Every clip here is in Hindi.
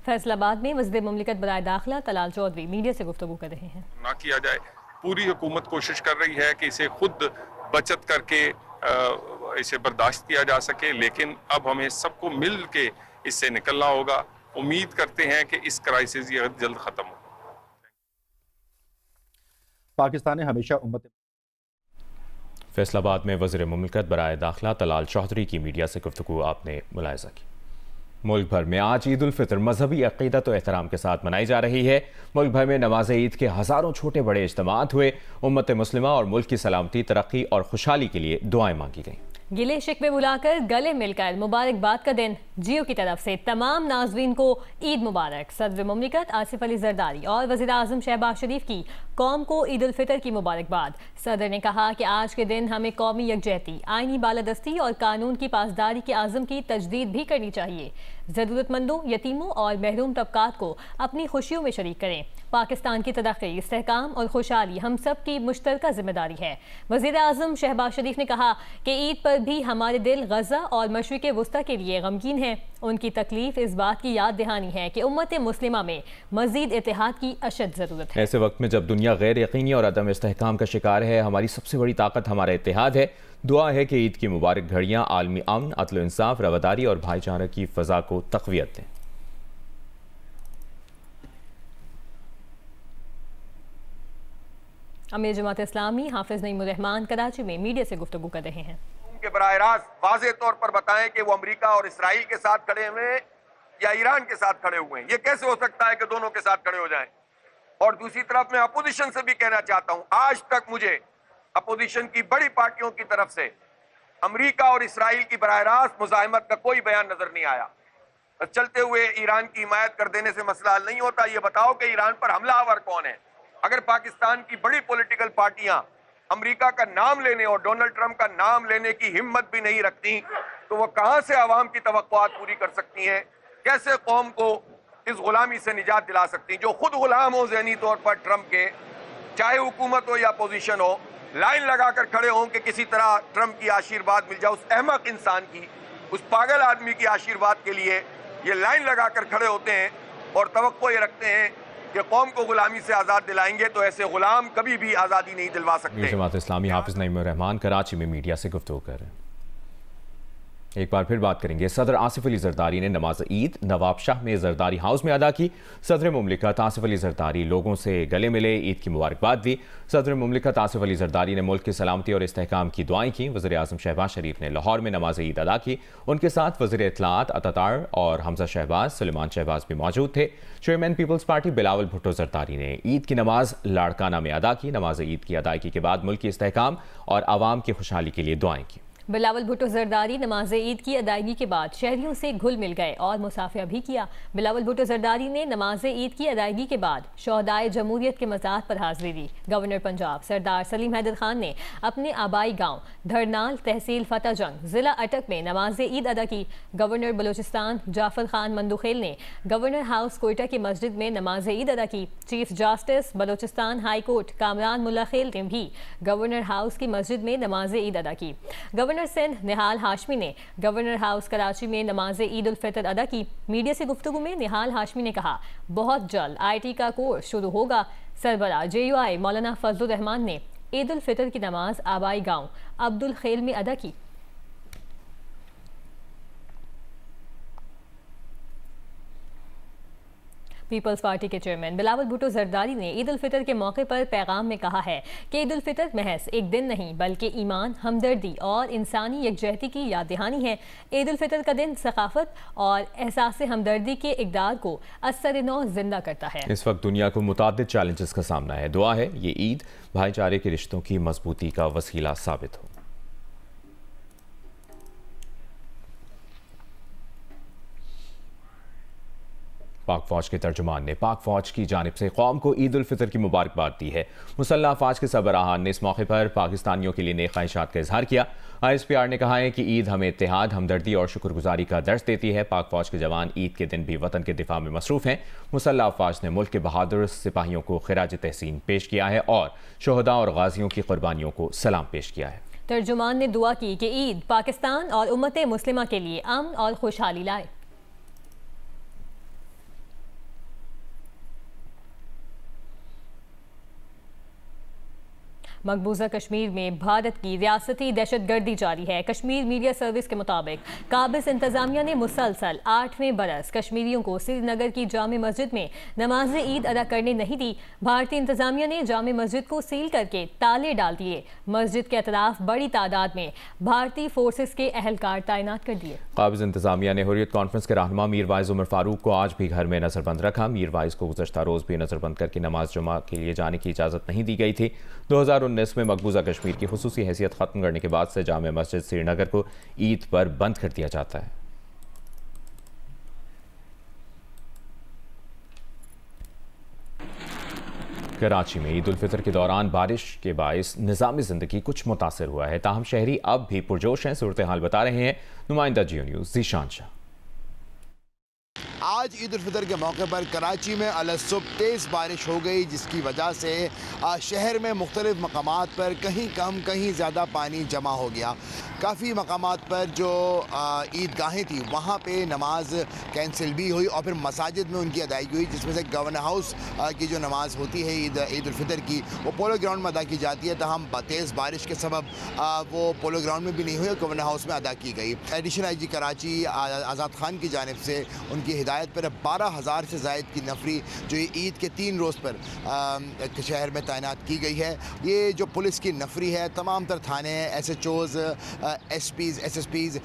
फैसलाबाद में वज़ीर मुमलिकत बराए दाखिला तलाल चौधरी मीडिया से गुफ्तगू कर रहे हैं। ना किया जाए, पूरी हुकूमत कोशिश कर रही है कि इसे खुद बचत करके इसे बर्दाश्त किया जा सके, लेकिन अब हमें सबको मिल के इससे निकलना होगा। उम्मीद करते हैं कि इस क्राइसिस ये जल्द खत्म हो। पाकिस्तान ने हमेशा उम्मत फैसलाबाद में वज़ीर मुमलिकत बराए दाखिला तलाल चौधरी की मीडिया से गुफ्तगू आपने मुलाहिज़ा की। मुल्क भर में आज ईद उल फितर मजहबी अक़ीदत और एहतराम के साथ मनाई जा रही है। मुल्क भर में नमाज ईद के हज़ारों छोटे बड़े इज्तिमात हुए। उम्मत मुस्लिमा और मुल्क की सलामती, तरक्की और खुशहाली के लिए दुआएं मांगी गईं। गिले शिकवे बुलाकर गले मिलकर मुबारकबाद का दिन। जियो की तरफ से तमाम नाजरीन को ईद मुबारक। सदर मुमलिकत आसिफ अली जरदारी और वज़ीर आज़म शहबाज शरीफ की कौम को ईद उल फितर की मुबारकबाद। सदर ने कहा कि आज के दिन हमें कौमी यकजहती, आइनी बालादस्ती और कानून की पासदारी के आज़म की तजदीद भी करनी चाहिए। ज़रूरतमंदों, यतीमों और महरूम तबकात को अपनी खुशियों में शरीक करें। पाकिस्तान की तरक्की, इस्तेहकाम और खुशहाली हम सब की मुश्तरका जिम्मेदारी है। वज़ीर आज़म शहबाज शरीफ ने कहा कि ईद पर भी हमारे दिल गज़ा और मशरिक़ वुस्ता के लिए गमगीन हैं। उनकी तकलीफ इस बात की याद दहानी है कि उम्मत मुस्लिमा में मज़ीद इत्तेहाद की अशद ज़रूरत है। ऐसे वक्त में जब दुनिया गैर यकीनी और अदम इस्तेहकाम का शिकार है, हमारी सबसे बड़ी ताकत हमारा इत्तेहाद है। दुआ है कि ईद की मुबारक घड़ियाँ आलमी अमन, अदल इंसाफ, रवादारी और भाईचारा की फ़ज़ा को तक़वियत दें। अमीर जमात इस्लामी हाफिज नईमुर रहमान कराची में मीडिया से गुफ्तगू कर रहे हैं। के बराह रास्त वाज़े तौर पर बताएं कि वो अमेरिका और इसराइल के साथ खड़े हुए हैं या ईरान के साथ खड़े हुए हैं। ये कैसे हो सकता है कि दोनों के साथ खड़े हो जाएं? और दूसरी तरफ मैं अपोजिशन से भी कहना चाहता हूं, आज तक मुझे अपोजिशन की बड़ी पार्टियों की तरफ से अमेरिका और इसराइल की बराह रास्त मुज़ाहिमत का कोई बयान नजर नहीं आया। चलते हुए ईरान की हिमायत कर देने से मसला हल नहीं होता। ये बताओ कि ईरान पर हमलावर कौन है? अगर पाकिस्तान की बड़ी पॉलिटिकल पार्टियां अमेरिका का नाम लेने और डोनाल्ड ट्रंप का नाम लेने की हिम्मत भी नहीं रखती, तो वो कहां से आवाम की तवक्कुआत पूरी कर सकती हैं? कैसे कौम को इस गुलामी से निजात दिला सकती? जो खुद गुलाम हो ज़हनी तौर पर ट्रंप के, चाहे हुकूमत हो या अपोजिशन हो, लाइन लगाकर खड़े हों कि किसी तरह ट्रंप की आशीर्वाद मिल जाए। उस अहमक इंसान की, उस पागल आदमी की आशीर्वाद के लिए ये लाइन लगाकर खड़े होते हैं और तवक्को ये रखते हैं कि कौम को गुलामी से आज़ाद दिलाएंगे, तो ऐसे गुलाम कभी भी आज़ादी नहीं दिलवा सकते। जमात इस्लामी हाफिज नईमुर रहमान कराची में मीडिया से गुफ्तगू कर रहे हैं। एक बार फिर बात करेंगे। सदर आसिफ अली जरदारी ने नमाज ईद नवाब शाह में जरदारी हाउस में अदा की। सदर मुमलिकत आसिफ अली जरदारी लोगों से गले मिले, ईद की मुबारकबाद दी। सदर मुमलिकत आसिफ अली जरदारी ने मुल्क की सलामती और इस्तेहकाम की दुआएं की। वज़ीर आज़म शहबाज शरीफ ने लाहौर में नमाज ईद अदा की। उनके साथ वज़ीर इत्तलात अतातार और हमजा शहबाज, सुलेमान शहबाज भी मौजूद थे। Chairman people's party Bilawal Bhutto Zardari ने ईद की नमाज लाड़काना में अदा की। नमाज ईद की अदायगी के बाद मुल्क की इस्तेहकाम और आवाम की खुशहाली के लिए दुआएं की। बिलावल भुट्टो जरदारी नमाज ईद की अदायगी के बाद शहरियों से घुल मिल गए और मुसाफिया भी किया। बिलावल भुट्टो जरदारी ने नमाज ईद की अदायगी के बाद शोहदाए जमहूरियत के मज़ार पर हाज़िरी दी। गवर्नर पंजाब सरदार सलीम हैदर खान ने अपने आबाई गांव धरनाल, तहसील फतेह जंग, जिला अटक में नमाज ईद अदा की। गवर्नर बलोचिस्तान जाफर खान मंदुखेल ने गवर्नर हाउस कोयटा की मस्जिद में नमाज ईद अदा की। Chief justice Balochistan high court Kamran Mulla Khel ने भी गवर्नर हाउस की मस्जिद में नमाज ईद अदा की। गवर्नर सिंध निहाल हाशमी ने गवर्नर हाउस कराची में नमाज ईद उल फितर अदा की। मीडिया से गुफ्तगू में निहाल हाशमी ने कहा, बहुत जल्द IT का कोर्स शुरू होगा। सरबरा JUI मौलाना फजलुर रहमान ने ईद उल फितर की नमाज आबाई गांव अब्दुल खेल में अदा की। पीपल्स पार्टी के चेयरमैन बिलावल भुट्टो जरदारी ने ईद उल फितर के मौके पर पैगाम में कहा है कि ईद उल फितर महज एक दिन नहीं बल्कि ईमान, हमदर्दी और इंसानी यकजहती की याद दहानी है। ईद उल फितर का दिन सकाफत और एहसास हमदर्दी के इक़दार को असर नौ जिंदा करता है। इस वक्त दुनिया को मुतादिद चैलेंजेस का सामना है। दुआ है ये ईद भाईचारे के रिश्तों की मजबूती का वसीला साबित हो। पाक फौज के तर्जुमान ने पाक फौज की जानिब से कौम को ईद उल फितर की मुबारकबाद दी है। मुसल्लह अफवाज के सरबराहान ने इस मौके पर पाकिस्तानियों के लिए नेक ख्वाहिशात का इजहार किया। ISPR ने कहा है कि ईद हमें इत्तेहाद, हमदर्दी और शुक्रगुजारी का दर्ज देती है। पाक फौज के जवान ईद के दिन भी वतन के दिफा में मसरूफ हैं। मुसल्लह अफवाज ने मुल्क के बहादुर सिपाहियों को खिराज तहसीन पेश किया है और शोहदा और गाजियों की कुर्बानियों को सलाम पेश किया है। तर्जुमान ने दुआ की कि ईद पाकिस्तान और उम्मत मुस्लिमा के लिए अमन और खुशहाली लाए। मकबूजा कश्मीर में भारत की रियासती दहशतगर्दी जारी है। कश्मीर मीडिया सर्विस के मुताबिक काबिज इंतजामिया ने मुसलसल 8वें बरस कश्मीरियों को श्रीनगर की जामे मस्जिद में नमाज ईद अदा करने नहीं दी। भारतीय इंतजामिया ने जामे मस्जिद को सील करके ताले डाल दिए। मस्जिद के अतराफ बड़ी तादाद में भारतीय फोर्सेस के अहलकार तैनात कर दिए। काबिज इंतजामिया ने हुर्रियत कॉन्फ्रेंस के रहनुमा मीर वाइज उमर फारूक को आज भी घर में नजरबंद रखा। मीर वाइज को गुज़श्ता रोज भी नजरबंद करके नमाज जुमा के लिए जाने की इजाज़त नहीं दी गई थी। 2019 में मकबूजा कश्मीर की खुसूसी हैसियत खत्म करने के बाद से जामे मस्जिद श्रीनगर को ईद पर बंद कर दिया जाता है। कराची में ईद उल फितर के दौरान बारिश के बायस निज़ामी ज़िंदगी कुछ मुतासर हुआ है, ताहम शहरी अब भी पुरजोश हैं। सूरत हाल बता रहे हैं नुमाइंदा जियो न्यूज़ ज़ीशान शाह। आज ईद उल फितर के मौके पर कराची में अलसुबह तेज़ बारिश हो गई, जिसकी वजह से शहर में मुख्तलिफ मकामात पर कहीं कम कहीं ज़्यादा पानी जमा हो गया। काफ़ी मकामात पर जो ईदगाहें थी वहाँ पे नमाज कैंसिल भी हुई और फिर मसाजिद में उनकी अदायगी हुई, जिसमें से गवर्नर हाउस की जो नमाज़ होती है ईद उल फितर की वो पोलो ग्राउंड में अदा की जाती है। तहम तेज़ बारिश के सबब वो पोलो ग्राउंड में भी नहीं हुई, गवर्नर हाउस में अदा की गई। एडिशनल IG कराची आज़ाद खान की जानिब से उनकी हिदायत पर 12,000 से ज़ायद की नफरी जो ईद के 3 रोज़ पर शहर में तैनात की गई है। ये जो पुलिस की नफरी है, तमाम तर थाने SHOs SPs SSPs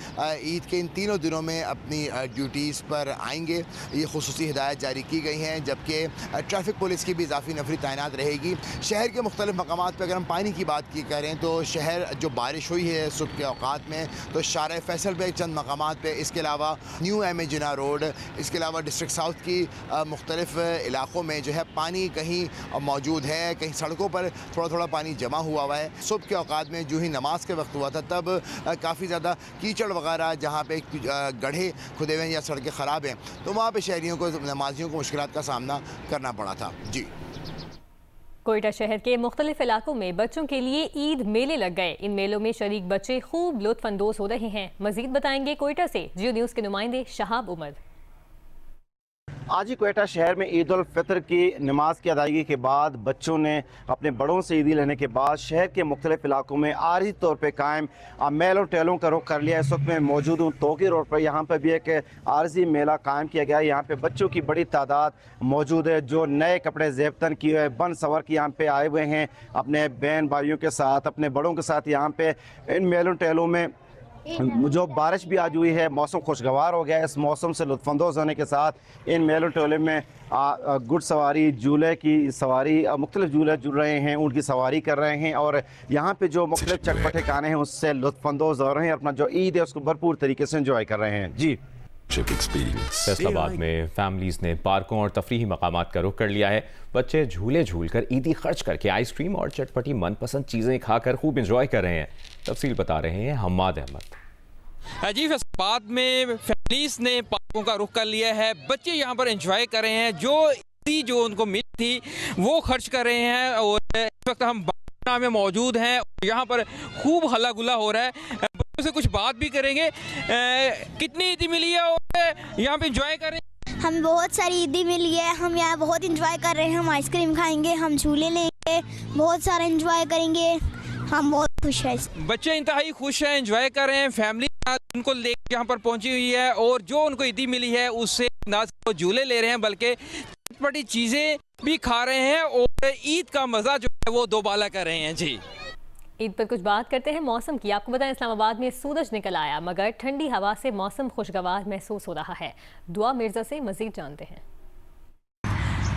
ईद के इन तीनों दिनों में अपनी ड्यूटीज़ पर आएंगे। ये खुसूसी हिदायत जारी की गई हैं, जबकि ट्रैफिक पुलिस की भी इजाफी नफरी तैनात रहेगी। शहर के मुख्तलिफ मकामात पर अगर हम पानी की बात की करें तो शहर जो बारिश हुई है सुबह के औकात में तो शारा फैसल पे चंद मकामात पर, इसके अलावा न्यू MA जिना रोड, इसके अलावा डिस्ट्रिक्ट साउथ की मुख्तलिफ इलाक़ों में जो है पानी कहीं मौजूद है, कहीं सड़कों पर थोड़ा थोड़ा पानी जमा हुआ है। सुबह के औकात में जो ही नमाज के वक्त हुआ था तब काफ़ी ज़्यादा कीचड़ वगैरह जहाँ पे गड्ढे खुदे हुए हैं या सड़कें ख़राब हैं तो वहाँ पे शहरियों को, नमाजियों को मुश्किलात का सामना करना पड़ा था। जी, कोयटा शहर के मुख्तलिफ इलाकों में बच्चों के लिए ईद मेले लग गए। इन मेलों में शरीक बच्चे खूब लुत्फानंदोज हो रहे हैं। मजीद बताएंगे कोयटा से जियो न्यूज़ के नुमाइंदे शहाब उमर। आज ही कोयटा शहर में ईद उल फितर की नमाज की अदायगी के बाद बच्चों ने अपने बड़ों से ईदी लेने के बाद शहर के मुख्तलिफ इलाकों में आर्जी तौर पर कायम मेलों टेलों का रुख कर लिया। इस वक्त मैं मौजूद हूँ तोकी रोड पर। यहाँ पर भी एक आर्जी मेला कायम किया गया है। यहाँ पे बच्चों की बड़ी तादाद मौजूद है जो नए कपड़े ज़ेबतन किए हुए बन सवर के यहाँ पे आए हुए हैं अपने बहन भाइयों के साथ, अपने बड़ों के साथ। यहाँ पे इन मेलों टेलों में जो बारिश भी आज हुई है, मौसम खुशगवार हो गया है। इस मौसम से लुत्फानंदोज़ होने के साथ इन मेलों टोले में गुड़ सवारी, झूले की सवारी, मुख्तलिफ झूले जुड़ रहे हैं, ऊँट की सवारी कर रहे हैं और यहाँ पे जो मुख्तलिफ चटपटे खाने हैं उससे लुत्फानंदोज़ हो रहे हैं। अपना जो ईद है उसको भरपूर तरीके से एंजॉय कर रहे हैं। जी, फैसलाबाद में फैमिलीज ने पार्कों और तफरीही मकामात का रुख कर लिया है। बच्चे झूले झूलकर ईदी खर्च करके आइसक्रीम और चटपटी मनपसंद चीज़ें खाकर खूब इंजॉय कर रहे हैं। तफसील बता रहे हैं हम्माद अहमद। जी, फैसलाबाद में फैमिलीज ने पार्कों का रुख कर लिया है। बच्चे यहाँ पर एंजॉय कर रहे हैं, जो उनको मिली थी वो खर्च कर रहे हैं। और इस वक्त हम में मौजूद हैं, यहाँ पर खूब हल्ला गुल्ला हो रहा है। बच्चों से कुछ बात भी करेंगे। कितनी ईदी मिली है और यहाँ पे एंजॉय कर रहे हैं? हम बहुत सारी ईदी मिली है, हम यहाँ बहुत एंजॉय कर रहे हैं। हम आइसक्रीम खाएंगे, हम झूले लेंगे, बहुत सारा एंजॉय करेंगे। हम बहुत खुश हैं। बच्चे इंतहाई खुश हैं, एंजॉय कर रहे हैं। फैमिली उनको लेकर यहाँ पर पहुँची हुई है और जो उनको ईदी मिली है उससे ना सिर्फ झूले ले रहे हैं बल्कि चटपटी चीज़ें भी खा रहे हैं और ईद का मज़ा जो है वो दोबाला कर रहे हैं। जी, ईद पर कुछ बात करते हैं मौसम की। आपको बताएं इस्लामाबाद में सूरज निकल आया मगर ठंडी हवा से मौसम खुशगवार महसूस हो रहा है। दुआ मिर्जा से मजीद जानते हैं।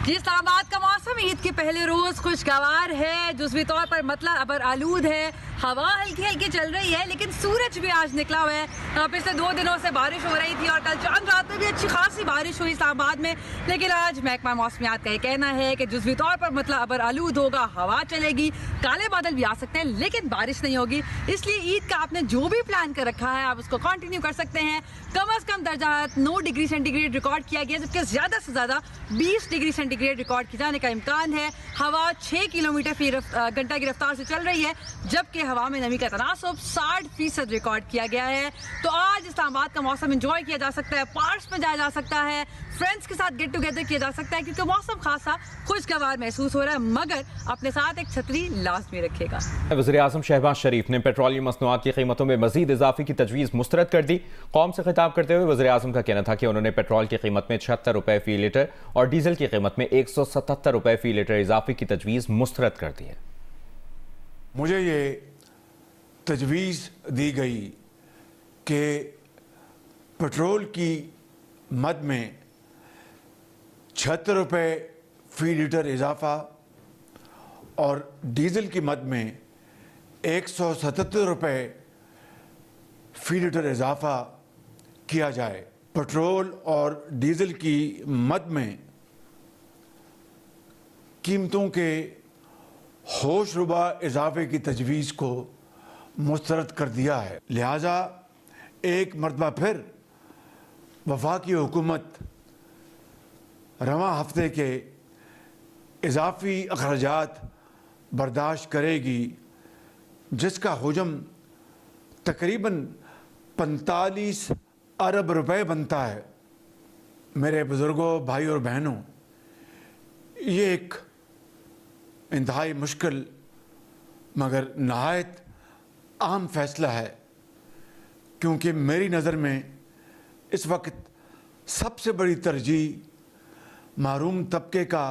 जी, इस्लामाबाद का मौसम ईद के पहले रोज खुशगवार है, जुज़वी तौर पर मतलब अबर आलूद है। हवा हल्की हल्की चल रही है लेकिन सूरज भी आज निकला हुआ है। पिछले 2 दिनों से बारिश हो रही थी और कल चांद रात में भी अच्छी खासी बारिश हुई इस्लामाबाद में, लेकिन आज महकमा मौसमियात का ये कहना है कि जुज़वी तौर पर मतलब अबर आलूद होगा, हवा चलेगी, काले बादल भी आ सकते हैं लेकिन बारिश नहीं होगी। इसलिए ईद का आपने जो भी प्लान कर रखा है आप उसको कंटिन्यू कर सकते हैं। कम अज़ कम दर्जा 9 डिग्री सेंटीग्रेड रिकॉर्ड किया गया, जबकि ज़्यादा से ज़्यादा 20 डिग्री सेंटीग्रेड रिकॉर्ड किए जाने का इम्कान है। हवा 6 किलोमीटर फी घंटा की रफ्तार से चल रही है, जबकि हवा में नमी का तनासुब 60% रिकॉर्ड किया गया है। तो आज इस्लामाबाद का मौसम एंजॉय किया जा सकता है, पार्क्स में जाया जा सकता है, फ्रेंड्स के साथ गेट टुगेदर किया जा सकता है, क्योंकि मौसम खासा खुशगवार महसूस हो रहा है, मगर अपने साथ एक छतरी लाजमी रखेगा। वज़ीर-ए-आज़म शहबाज शरीफ ने पेट्रोलियम मसनूआत की कीमतों में मजीद इजाफे की तजवीज़ मुस्तरद कर दी। कौम से खिताब करते हुए वज़ीर-ए-आज़म का कहना था कि उन्होंने पेट्रोल की कीमत में 76 रुपये फी लीटर और डीजल की कीमत में 177 रुपये फी लीटर इजाफे की तजवीज़ मुस्तरद कर दी है। मुझे ये तजवीज़ दी गई कि पेट्रोल की मद में 76 रुपये फी लीटर इजाफा और डीज़ल की मद में 177 रुपये फी लीटर इजाफा किया जाए। पेट्रोल और डीज़ल की मद में कीमतों के होशरुबा इजाफे की तजवीज़ को मुस्तरद कर दिया है। लिहाजा एक मरतबा फिर वफाकी हुकूमत रवां हफ्ते के इजाफी अखराजात बर्दाश्त करेगी, जिसका हुजम तकरीबन 45 अरब रुपए बनता है। मेरे बुज़ुर्गों, भाई और बहनों, ये एक इंतहाई मुश्किल मगर नहायत अहम फैसला है, क्योंकि मेरी नज़र में इस वक्त सबसे बड़ी तरजीह महरूम तबके का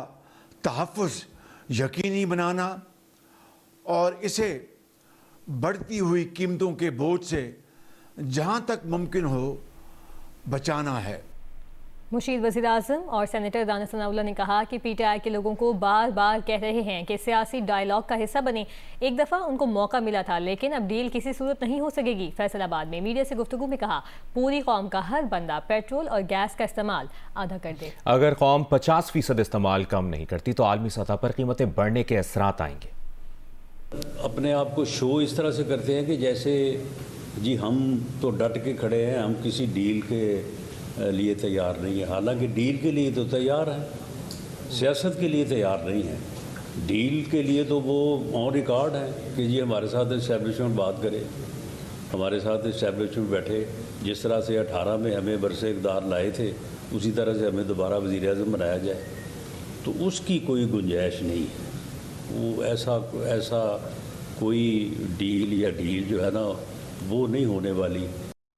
तहफ़्फ़ुज़ यकीनी बनाना और इसे बढ़ती हुई कीमतों के बोझ से जहाँ तक मुमकिन हो बचाना है। मुशीर वज़ीर-ए-आज़म और सेनेटर राना सनाउल्लाह ने कहा कि पीटीआई के लोगों को बार बार कह रहे हैं कि सियासी डायलॉग का हिस्सा बने। एक दफ़ा उनको मौका मिला था, लेकिन अब डील किसी सूरत नहीं हो सकेगी। फैसलाबाद में मीडिया से गुफ्तगू में कहा, पूरी कौम का हर बंदा पेट्रोल और गैस का इस्तेमाल आधा कर दे। अगर कौम 50% इस्तेमाल कम नहीं करती तो आलमी सतह पर कीमतें बढ़ने के असरात आएंगे। अपने आप को शो इस तरह से करते हैं कि जैसे जी हम तो डट के खड़े हैं, हम किसी डील के लिए तैयार नहीं है। हालांकि डील के लिए तो तैयार है, सियासत के लिए तैयार नहीं है। डील के लिए तो वो ऑन रिकॉर्ड है कि जी हमारे साथ इस्टेब्लिशमेंट बात करे, हमारे साथ इस्टेब्लिशमेंट बैठे। जिस तरह से 18 में हमें बरसे इक़्तिदार लाए थे, उसी तरह से हमें दोबारा वज़ीर-ए-आज़म बनाया जाए, तो उसकी कोई गुंजाइश नहीं है। वो ऐसा कोई डील या डील जो है ना, वो नहीं होने वाली।